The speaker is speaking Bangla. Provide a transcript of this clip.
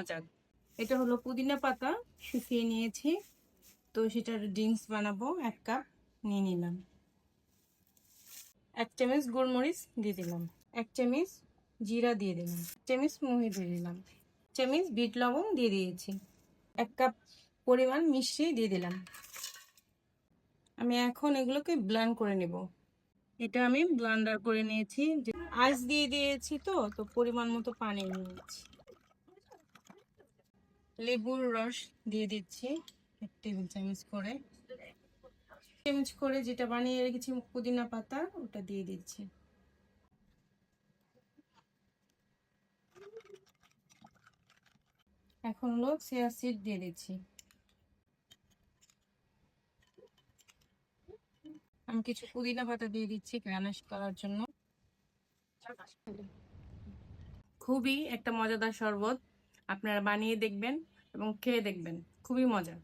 মজা। এটা হলো পুদিনা পাতা শুকিয়ে নিয়েছি, তো সেটার ড্রিঙ্কস বানাবো। 1 কাপ নিয়ে নিলাম। 1 চামচ গোলমরিচ দিয়ে দিলাম, 1 চামচ জিরা দিয়ে দিলাম, 1 চামচ মৌরি দিয়ে দিলাম, 1 চামচ বিট লবণ দিয়ে দিয়েছি, 1 কাপ পরিমাণ মিষ্টি দিয়ে দিলাম। আমি এখন এগুলোকে ব্লেন্ড করে নেব। এটা আমি ব্লেন্ডার করে নিয়েছি। আইস দিয়ে দিয়েছি, তো পরিমাণ মতো পানি নিয়েছি। লেবুর রস দিয়ে দিচ্ছি 1 টেবিল চামচ করে। চামচ করে যেটা বানিয়ে রেখেছি পুদিনা পাতা, ওটা দিয়ে দিচ্ছি। এখন হলো চিয়া সিড দিয়ে দিচ্ছি। আমি কিছু পুদিনা পাতা দিয়ে দিচ্ছি গার্নিশ করার জন্য। খুবই একটা মজাদার শরবত, আপনারা বানিয়ে দেখবেন এবং খেয়ে দেখবেন, খুবই মজা।